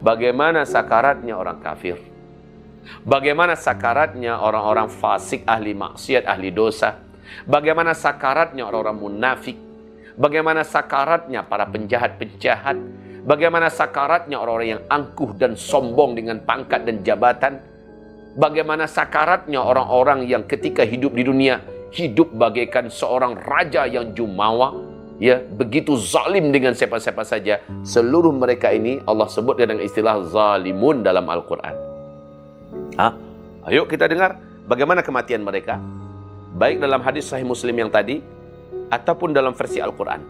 bagaimana sakaratnya orang kafir, bagaimana sakaratnya orang-orang fasik, ahli maksiat, ahli dosa, bagaimana sakaratnya orang-orang munafik, bagaimana sakaratnya para penjahat-penjahat, bagaimana sakaratnya orang-orang yang angkuh dan sombong dengan pangkat dan jabatan, bagaimana sakaratnya orang-orang yang ketika hidup di dunia hidup bagaikan seorang raja yang jumawa, ya, begitu zalim dengan siapa-siapa saja. Seluruh mereka ini Allah sebut dengan istilah zalimun dalam Al-Quran. Ayo kita dengar bagaimana kematian mereka, baik dalam hadis Sahih Muslim yang tadi ataupun dalam versi Al-Quran.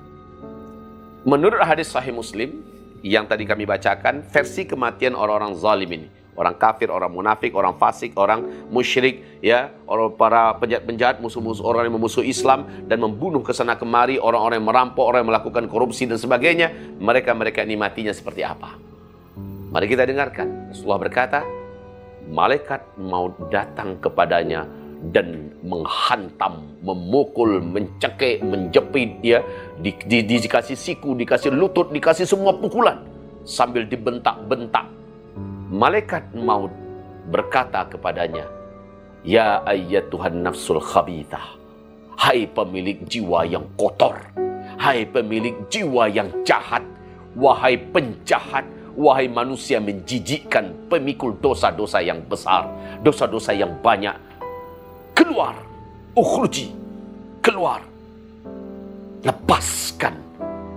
Menurut hadis Sahih Muslim yang tadi kami bacakan, versi kematian orang-orang zalim ini, orang kafir, orang munafik, orang fasik, orang musyrik, ya, orang para penjahat-penjahat, musuh-musuh, orang yang memusuhi Islam dan membunuh kesana kemari, orang-orang yang merampok, orang yang melakukan korupsi dan sebagainya, mereka ini matinya seperti apa? Mari kita dengarkan. Rasulullah berkata, malaikat maut datang kepadanya dan menghantam, memukul, mencekik, menjepit, ya, dikasih siku, dikasih lutut, dikasih semua pukulan sambil dibentak-bentak. Malaikat maut berkata kepadanya, ya ayyatuhan nafsul khabithah, hai pemilik jiwa yang kotor, hai pemilik jiwa yang jahat, wahai penjahat, wahai manusia menjijikkan, pemikul dosa-dosa yang besar, dosa-dosa yang banyak, keluar, ukhruji, keluar, lepaskan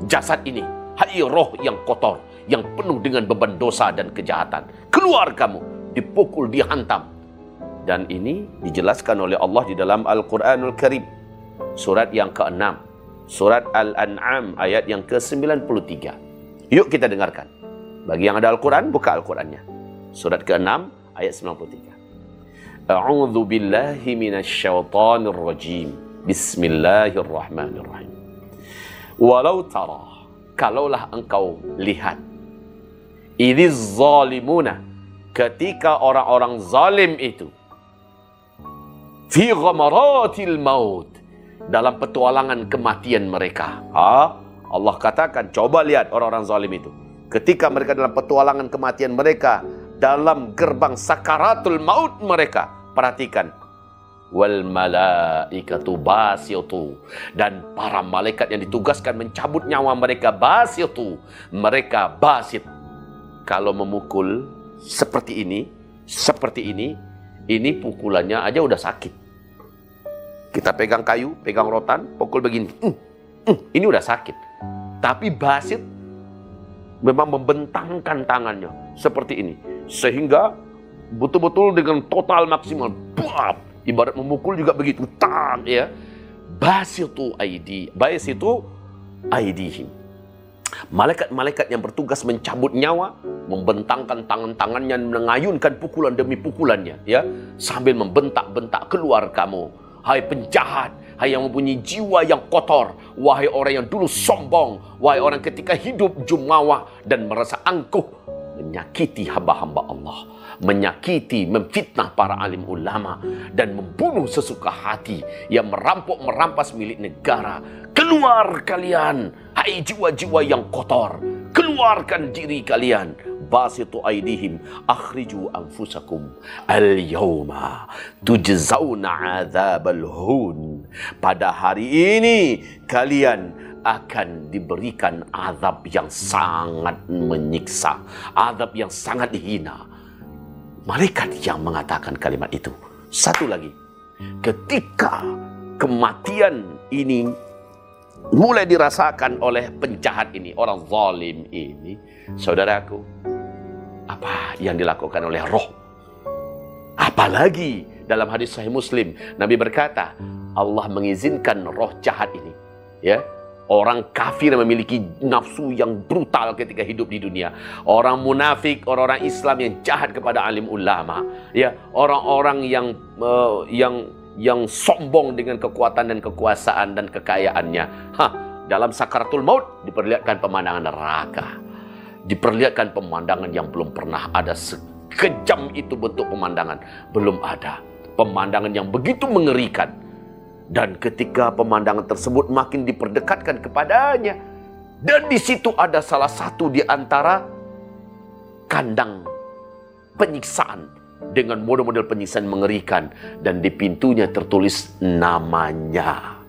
jasad ini, hai roh yang kotor, yang penuh dengan beban dosa dan kejahatan. Keluar kamu, dipukul, dihantam. Dan ini dijelaskan oleh Allah di dalam Al-Quranul Karim. Surat yang ke-6. Surat Al-An'am ayat yang ke-93. Yuk kita dengarkan. Bagi yang ada Al-Quran, buka Al-Qurannya. Surat ke-6 ayat 93. A'udzu billahi minasyaitonir rajim. Bismillahirrahmanirrahim. Walau tara, kalaulah engkau lihat, idhiz zalimuna, ketika orang-orang zalim itu, fi ghamaratil maut, dalam petualangan kematian mereka. Allah katakan, coba lihat orang-orang zalim itu, ketika mereka dalam petualangan kematian mereka, dalam gerbang sakaratul maut mereka. Perhatikan, wal malaikatu basyatu, dan para malaikat yang ditugaskan mencabut nyawa mereka, basyatu, mereka basit. Kalau memukul seperti ini pukulannya aja udah sakit. Kita pegang kayu, pegang rotan, pukul begini, ini udah sakit. Tapi basit memang membentangkan tangannya seperti ini, sehingga betul-betul dengan total maksimal, ibarat memukul juga begitu, ya. Basitu aidihim. Malaikat-malaikat yang bertugas mencabut nyawa, membentangkan tangan-tangannya, mengayunkan pukulan demi pukulannya, ya, sambil membentak-bentak, keluar kamu, hai penjahat, hai yang mempunyai jiwa yang kotor, wahai orang yang dulu sombong, wahai orang ketika hidup jumawa dan merasa angkuh, menyakiti hamba-hamba Allah, menyakiti, memfitnah para alim ulama, dan membunuh sesuka hati, yang merampok, merampas milik negara. Keluar kalian, hai jiwa-jiwa yang kotor, keluarkan diri kalian. Basitu aidihim, akhriju anfusakum, al-yawma tujzauna adzabal hun. Pada hari ini kalian akan diberikan azab yang sangat menyiksa, azab yang sangat hina. Malaikat yang mengatakan kalimat itu. Satu lagi, ketika kematian ini mulai dirasakan oleh penjahat ini, orang zalim ini, saudaraku, apa yang dilakukan oleh roh? Apalagi dalam hadis Sahih Muslim, Nabi berkata, Allah mengizinkan roh jahat ini, ya, orang kafir yang memiliki nafsu yang brutal ketika hidup di dunia, orang munafik, orang-orang Islam yang jahat kepada alim ulama, ya, orang-orang yang sombong dengan kekuatan dan kekuasaan dan kekayaannya. Dalam sakaratul maut diperlihatkan pemandangan neraka, diperlihatkan pemandangan yang belum pernah ada. Sekejam itu bentuk pemandangan, belum ada. Pemandangan yang begitu mengerikan. Dan ketika pemandangan tersebut makin diperdekatkan kepadanya, dan di situ ada salah satu di antara kandang penyiksaan dengan model-model penyiksaan mengerikan, dan di pintunya tertulis namanya.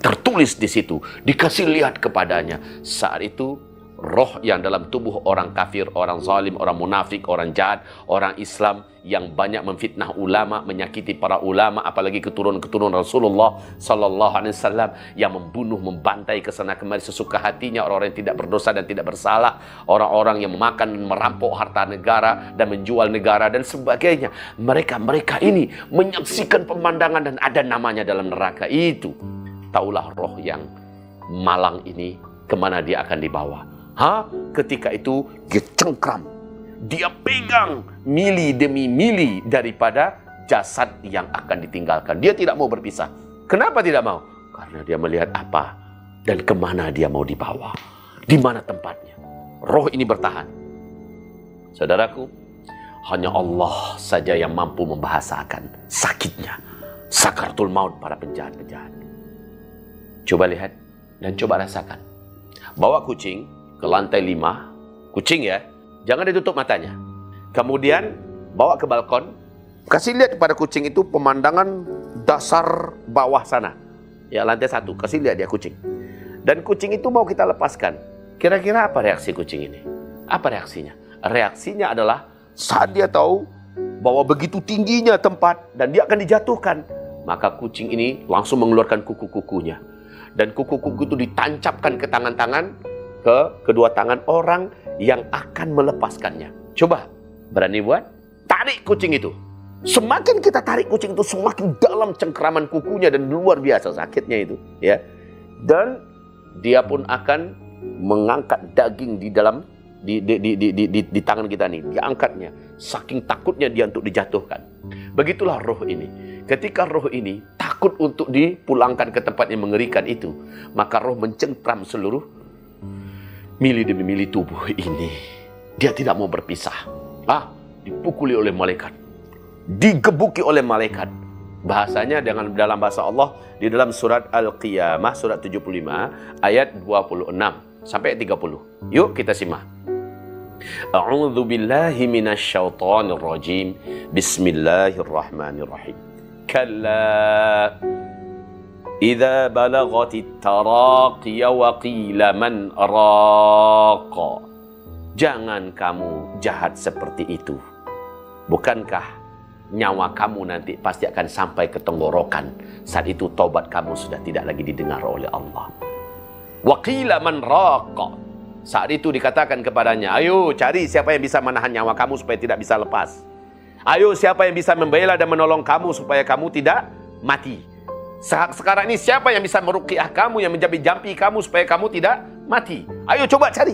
Tertulis di situ, dikasih lihat kepadanya. Saat itu roh yang dalam tubuh orang kafir, orang zalim, orang munafik, orang jahat, orang Islam yang banyak memfitnah ulama, menyakiti para ulama, apalagi keturunan-keturunan Rasulullah sallallahu alaihi wasallam, yang membunuh, membantai kesana kemari sesuka hatinya orang-orang yang tidak berdosa dan tidak bersalah, orang-orang yang memakan, merampok harta negara dan menjual negara dan sebagainya. Mereka ini menyaksikan pemandangan dan ada namanya dalam neraka itu. Taulah roh yang malang ini kemana dia akan dibawa. Ketika itu dia cengkram, dia pegang mili demi mili daripada jasad yang akan ditinggalkan. Dia tidak mau berpisah. Kenapa tidak mau? Karena dia melihat apa dan kemana dia mau dibawa. Di mana tempatnya. Roh ini bertahan. Saudaraku, hanya Allah saja yang mampu membahasakan sakitnya sakaratul maut para penjahat-penjahat. Coba lihat dan coba rasakan. Bawa kucing ke lantai 5, kucing ya, jangan ditutup matanya. Kemudian bawa ke balkon, kasih lihat kepada kucing itu pemandangan dasar bawah sana. Ya, lantai 1, kasih lihat dia kucing. Dan kucing itu mau kita lepaskan. Kira-kira apa reaksi kucing ini? Apa reaksinya? Reaksinya adalah saat dia tahu bahwa begitu tingginya tempat dan dia akan dijatuhkan, maka kucing ini langsung mengeluarkan kuku-kukunya. Dan kuku-kuku itu ditancapkan ke tangan-tangan, ke kedua tangan orang yang akan melepaskannya. Coba, berani buat? Tarik kucing itu. Semakin kita tarik kucing itu, semakin dalam cengkeraman kukunya dan luar biasa sakitnya itu, ya. Dan dia pun akan mengangkat daging di dalam di tangan kita nih, dia angkatnya. Saking takutnya dia untuk dijatuhkan. Begitulah roh ini. Ketika roh ini takut untuk dipulangkan ke tempat yang mengerikan itu, maka roh mencengkram seluruh mili demi mili tubuh ini. Dia tidak mau berpisah. Dipukuli oleh malaikat, digebuki oleh malaikat. Bahasanya dalam bahasa Allah di dalam surat Al-Qiyamah surat 75 ayat 26 sampai 30. Yuk kita simak. A'udzu billahi minasyaitonir rajim. Bismillahirrahmanirrahim. Kalla idza balagatit taraqiya wa qila man raqa. Jangan kamu jahat seperti itu. Bukankah nyawa kamu nanti pasti akan sampai ke tenggorokan? Saat itu taubat kamu sudah tidak lagi didengar oleh Allah. Wa qila man raqa. Saat itu dikatakan kepadanya, ayo cari siapa yang bisa menahan nyawa kamu supaya tidak bisa lepas. Ayo siapa yang bisa membela dan menolong kamu supaya kamu tidak mati. Sekarang ini siapa yang bisa meruqyah kamu, yang menjampi-jampi kamu supaya kamu tidak mati. Ayo coba cari.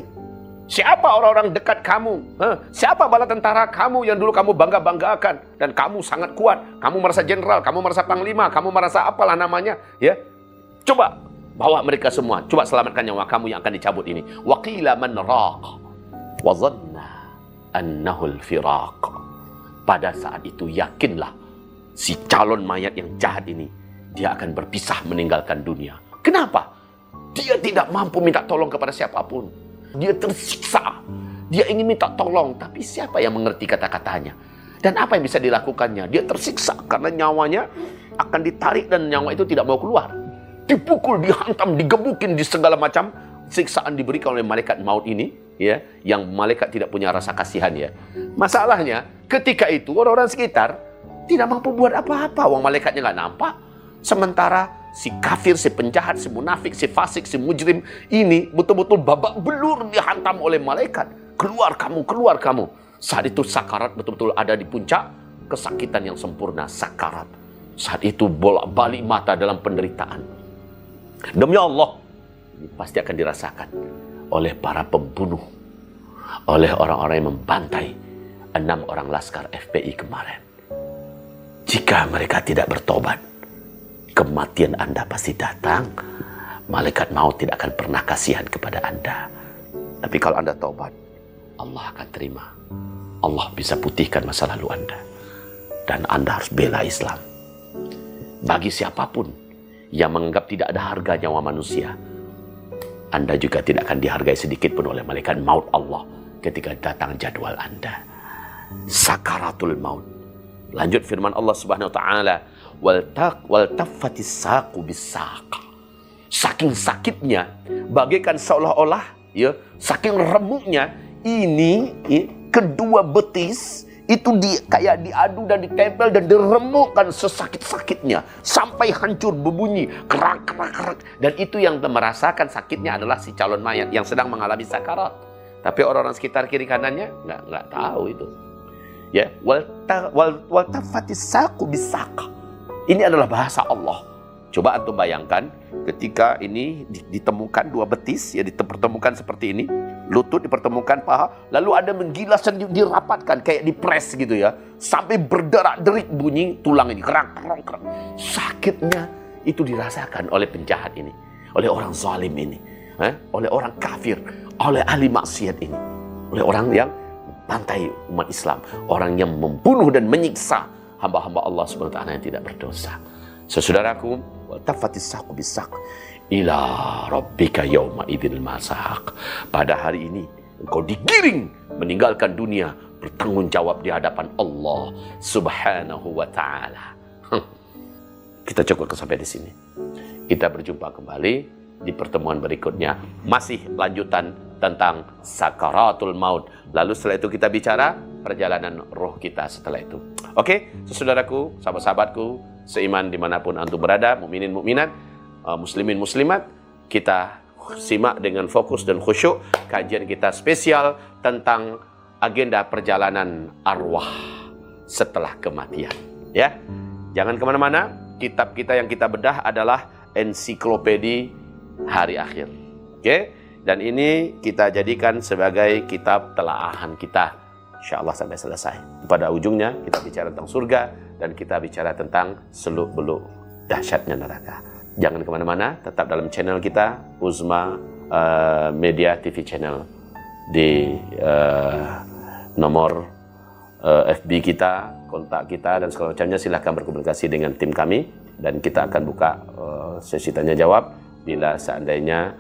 Siapa orang-orang dekat kamu? Siapa bala tentara kamu yang dulu kamu bangga-banggakan dan kamu sangat kuat? Kamu merasa jenderal, kamu merasa panglima, kamu merasa apalah namanya, ya. Coba bawa mereka semua. Coba selamatkan nyawa kamu yang akan dicabut ini. Wa qila man raqa wa dhanna annahu al-firaq. Pada saat itu yakinlah si calon mayat yang jahat ini dia akan berpisah meninggalkan dunia. Kenapa? Dia tidak mampu minta tolong kepada siapapun. Dia tersiksa. Dia ingin minta tolong, tapi siapa yang mengerti kata-katanya? Dan apa yang bisa dilakukannya? Dia tersiksa karena nyawanya akan ditarik dan nyawa itu tidak mau keluar. Dipukul, dihantam, digebukin, di segala macam siksaan diberikan oleh malaikat maut ini, ya, yang malaikat tidak punya rasa kasihan, ya. Masalahnya, ketika itu orang-orang sekitar tidak mampu buat apa-apa. Wong malaikatnya nggak nampak. Sementara si kafir, si penjahat, si munafik, si fasik, si mujrim ini betul-betul babak belur dihantam oleh malaikat. Keluar kamu, keluar kamu. Saat itu sakarat betul-betul ada di puncak kesakitan yang sempurna, sakarat. Saat itu bolak-balik mata dalam penderitaan. Demi Allah, ini pasti akan dirasakan oleh para pembunuh, oleh orang-orang yang membantai 6 orang laskar FPI kemarin. Jika mereka tidak bertobat, kematian Anda pasti datang. Malaikat maut tidak akan pernah kasihan kepada Anda. Tapi kalau Anda taubat, Allah akan terima. Allah bisa putihkan masa lalu Anda. Dan Anda harus bela Islam. Bagi siapapun yang menganggap tidak ada harga nyawa manusia, Anda juga tidak akan dihargai sedikit pun oleh malaikat maut Allah ketika datang jadwal Anda. Sakaratul maut. Lanjut firman Allah Subhanahu wa taala, wal taffatis saqu bisaq. Saking sakitnya, bagaikan seolah-olah ya, saking remuknya ini kedua betis itu kayak diadu dan ditempel dan diremukkan sesakit-sakitnya sampai hancur berbunyi kerak. Dan itu yang merasakan sakitnya adalah si calon mayat yang sedang mengalami sakarat. Tapi orang-orang sekitar kiri kanannya nggak tahu itu. Ya, wal tafatis saqu bisaq. Ini adalah bahasa Allah. Coba antum bayangkan ketika ini ditemukan dua betis ya, dipertemukan seperti ini, lutut dipertemukan paha, lalu ada menggilas dan dirapatkan kayak dipres gitu ya, sampai berderak-derik bunyi tulang ini kerak. Sakitnya itu dirasakan oleh penjahat ini, oleh orang zalim ini, oleh orang kafir, oleh ahli maksiat ini, oleh orang yang bantai umat Islam, orang yang membunuh dan menyiksa hamba-hamba Allah Subhanahu wa taala yang tidak berdosa. Saudaraku, tafatis saqu bisaq ila rabbika yauma idzil masaq. Pada hari ini engkau digiring meninggalkan dunia, bertanggung jawab di hadapan Allah Subhanahu wa taala. Kita cukup sampai di sini. Kita berjumpa kembali di pertemuan berikutnya, masih lanjutan tentang sakaratul maut. Lalu setelah itu kita bicara perjalanan roh kita setelah itu. Oke, saudaraku, sahabat-sahabatku seiman dimanapun antum berada, mukminin mukminat, muslimin muslimat, kita simak dengan fokus dan khusyuk kajian kita spesial tentang agenda perjalanan arwah setelah kematian. Ya, jangan kemana-mana. Kitab kita yang kita bedah adalah ensiklopedi hari akhir. Oke, dan ini kita jadikan sebagai kitab telaahan kita, insyaallah sampai selesai. Pada ujungnya kita bicara tentang surga dan kita bicara tentang seluk-beluk dahsyatnya neraka. Jangan kemana-mana, tetap dalam channel kita Uzma Media TV channel, di nomor FB kita, kontak kita dan segala macamnya. Silahkan berkomunikasi dengan tim kami dan kita akan buka sesi tanya jawab bila seandainya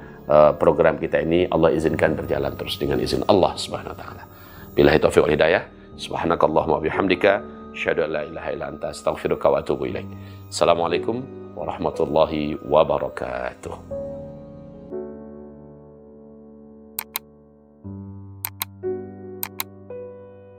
program kita ini Allah izinkan berjalan terus dengan izin Allah Subhanahu wa taala. Billahi taufiq wal hidayah. Subhanakallahumma wa bihamdika asyhadu an la ilaha illa anta astaghfiruka wa atubu ilaik. Assalamualaikum warahmatullahi wabarakatuh.